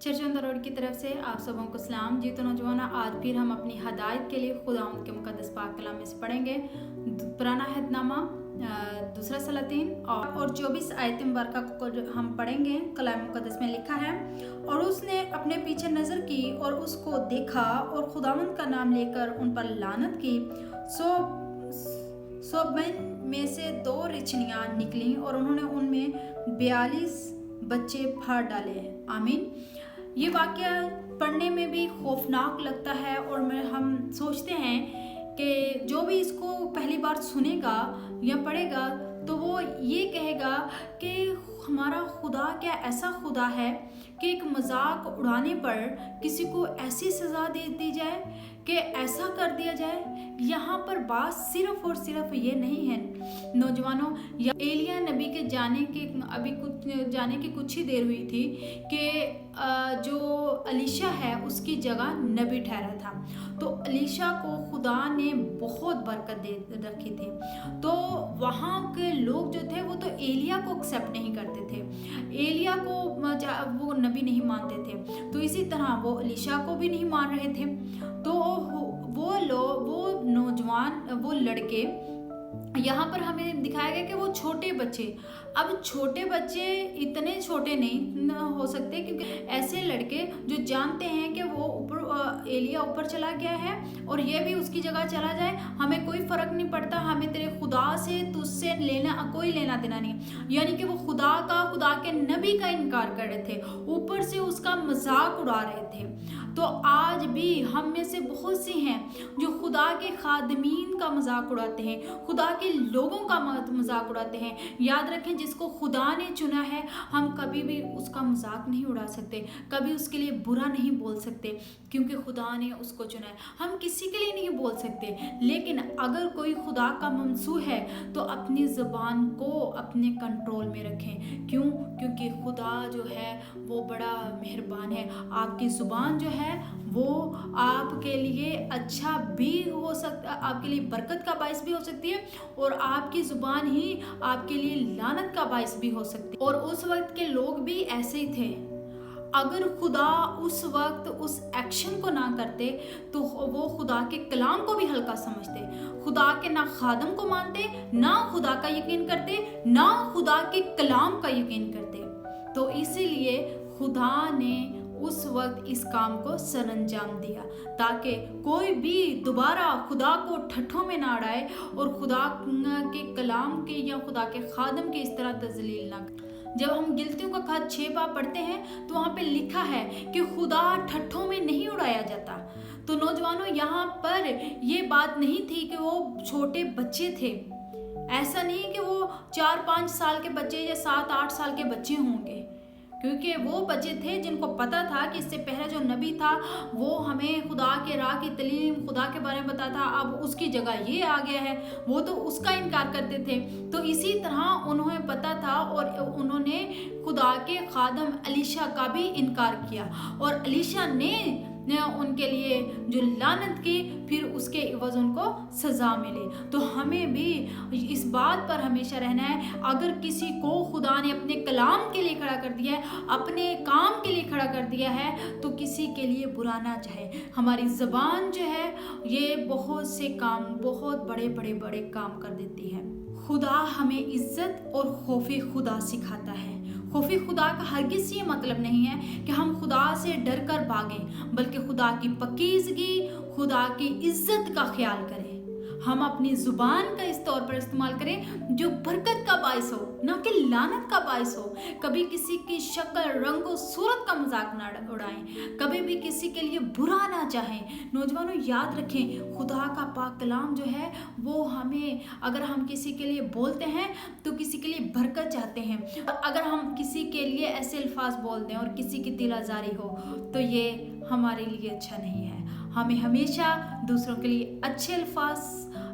Church on the road की तरफ से आप सबों को सलाम जी। तो नौजवाना, आज फिर हम अपनी हदायत के लिए खुदावंद के मुक़द्दस पाक कलाम में से पढ़ेंगे पुराना अहदनामा दूसरा सलातीन और 24 आयत मुबारका को हम पढ़ेंगे। कलाम मुक़द्दस में लिखा है, और उसने अपने पीछे नज़र की और उसको देखा और खुदावंद का नाम लेकर उन पर लानत की। सो में से 2 रिछनियाँ निकलीं और उन्होंने उनमें 42 बच्चे फाड़ डाले। आमीन। ये वाक़या पढ़ने में भी खौफनाक लगता है और हम सोचते हैं कि जो भी इसको पहली बार सुनेगा या पढ़ेगा तो वो ये कहेगा कि हमारा खुदा क्या ऐसा खुदा है कि एक मजाक उड़ाने पर किसी को ऐसी सज़ा दे दी जाए कि ऐसा कर दिया जाए। यहाँ पर बात सिर्फ और सिर्फ ये नहीं है नौजवानों, या एलिया नबी के जाने की कुछ ही देर हुई थी कि जो अलीशा है उसकी जगह नबी ठहरा था। तो अलीशा को खुदा ने बहुत बरकत दे रखी थी। तो वहाँ के लोग जो थे वो तो एलिया को एक्सेप्ट नहीं करते थे, एलिया को वो नबी नहीं मानते थे। तो इसी तरह वो अलीशा को भी नहीं मान रहे थे। तो वो नौजवान, वो लड़के, यहाँ पर हमें दिखाया गया कि वो छोटे बच्चे, अब छोटे बच्चे इतने छोटे नहीं हो सकते, क्योंकि ऐसे लड़के जो जानते हैं कि वो एलिया ऊपर चला गया है और ये भी उसकी जगह चला जाए, हमें कोई फर्क नहीं पड़ता, हमें तेरे खुदा से तुझसे कोई लेना देना नहीं। यानी कि वो खुदा के नबी का इनकार कर रहे थे, ऊपर से उसका मजाक उड़ा रहे थे। तो आज भी हम में से बहुत सी हैं जो खुदा के खादमीन का मजाक उड़ाते हैं, खुदा के लोगों का मजाक उड़ाते हैं। याद रखें, जिसको खुदा ने चुना है हम कभी भी उसका मजाक नहीं उड़ा सकते, कभी उसके लिए बुरा नहीं बोल सकते, क्योंकि खुदा ने उसको चुना है। हम किसी के लिए नहीं बोल सकते, लेकिन अगर कोई खुदा का ममसू है तो अपनी ज़ुबान को अपने कंट्रोल में रखें। क्यों? क्योंकि खुदा जो है वो बड़ा मेहरबान है। आपकी ज़ुबान जो है वो आपके लिए अच्छा भी हो सकता, आपके लिए बरकत का बाइस भी हो सकती है, और आपकी ज़ुबान ही आपके लिए लानत का बाइस भी हो सकती है। और उस वक्त के लोग भी ऐसे ही थे। अगर खुदा उस वक्त उस एक्शन को ना करते तो वो खुदा के कलाम को भी हल्का समझते, खुदा के ना खादम को मानते, ना खुदा का यकीन करते, ना खुदा के कलाम का यकीन करते। तो इसीलिए खुदा ने उस वक्त इस काम को सरअंजाम दिया, ताकि कोई भी दोबारा खुदा को ठट्ठों में ना अड़ाए और खुदा के कलाम के या खुदा के खादम के इस तरह तजलील ना। जब हम गिलतियों का खत 6 बाब पढ़ते हैं तो वहाँ पे लिखा है कि खुदा ठट्ठों में नहीं उड़ाया जाता। तो नौजवानों, यहाँ पर ये बात नहीं थी कि वो छोटे बच्चे थे, ऐसा नहीं कि वो 4-5 साल के बच्चे या 7-8 साल के बच्चे होंगे, क्योंकि वो बच्चे थे जिनको पता था कि इससे पहले जो नबी था वो हमें खुदा के राह की तलीम, खुदा के बारे में बताता था, अब उसकी जगह ये आ गया है, वो तो उसका इनकार करते थे। तो इसी तरह उन्हें पता था और उन्होंने खुदा के खादम अलीशा का भी इनकार किया, और अलीशा ने उनके लिए जो लानत की, फिर उसके एवज उनको सज़ा मिली। तो हमें भी इस बात पर हमेशा रहना है, अगर किसी को खुदा ने अपने कलाम के लिए खड़ा कर दिया है, अपने काम के लिए खड़ा कर दिया है, तो किसी के लिए बुरा ना चाहे। हमारी ज़बान जो है ये बहुत से काम, बहुत बड़े काम कर देती है। खुदा हमें इज्जत और खौफे खुदा सिखाता है। खौफे खुदा का हरगिज़ ये मतलब नहीं है कि हम खुदा से डर कर भागें, बल्कि खुदा की पकीज़गी, खुदा की इज्जत का ख्याल करें। हम अपनी ज़ुबान का इस तौर पर इस्तेमाल करें जो बरकत का बाइस हो, ना कि लानत का बाइस हो। कभी किसी की शक्ल, रंग और सूरत का मजाक ना उड़ाएं, कभी भी किसी के लिए बुरा ना चाहें। नौजवानों, याद रखें, खुदा का पाक कलाम जो है वो हमें, अगर हम किसी के लिए बोलते हैं तो किसी के लिए बरकत चाहते हैं, और अगर हम किसी के लिए ऐसे अल्फाज बोल दें और किसी की दिल आज़ारी हो तो ये हमारे लिए अच्छा नहीं है। हमें हमेशा दूसरों के लिए अच्छे अल्फाज,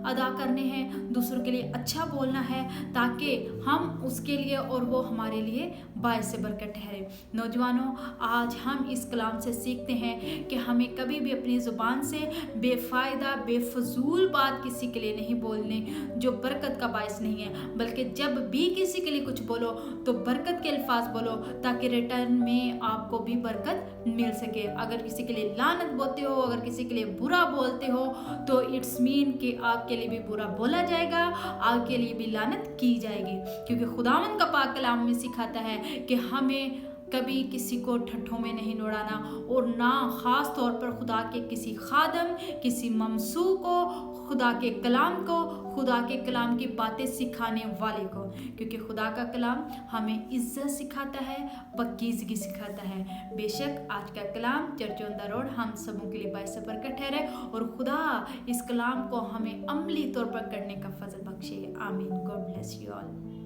अदा करने हैं, दूसरों के लिए अच्छा बोलना है, ताकि हम उसके लिए और वो हमारे लिए बायस बरकत ठहरे। नौजवानों, आज हम इस कलाम से सीखते हैं कि हमें कभी भी अपनी ज़ुबान से बेफ़ायदा बेफजूल बात किसी के लिए नहीं बोलने जो बरकत का बायस नहीं है, बल्कि जब भी किसी के लिए कुछ बोलो तो बरकत के अल्फाज बोलो, ताकि रिटर्न में आपको भी बरकत मिल सके। अगर किसी के लिए लानत बोलते हो, अगर किसी के लिए बुरा बोलते हो, तो इट्स मीन कि आपके लिए भी बुरा बोला जाएगा, आपके लिए भी लानत की जाएगी, क्योंकि खुदावंद का पाक कलाम में सिखाता है कि हमें कभी किसी को ठट्ठों में नहीं उड़ाना, और ना ख़ास तौर पर खुदा के किसी खादम, किसी ममसू को, खुदा के कलाम को, खुदा के कलाम की बातें सिखाने वाले को, क्योंकि खुदा का कलाम हमें इज्जत सिखाता है, पकीज़गी सिखाता है। बेशक आज का कलाम चर्च ऑन द रोड हम सबों के लिए बायस बरकत ठहरे, और खुदा इस कलाम को हमें अमली तौर पर करने का फजल बख्शे। आमीन। God bless you all.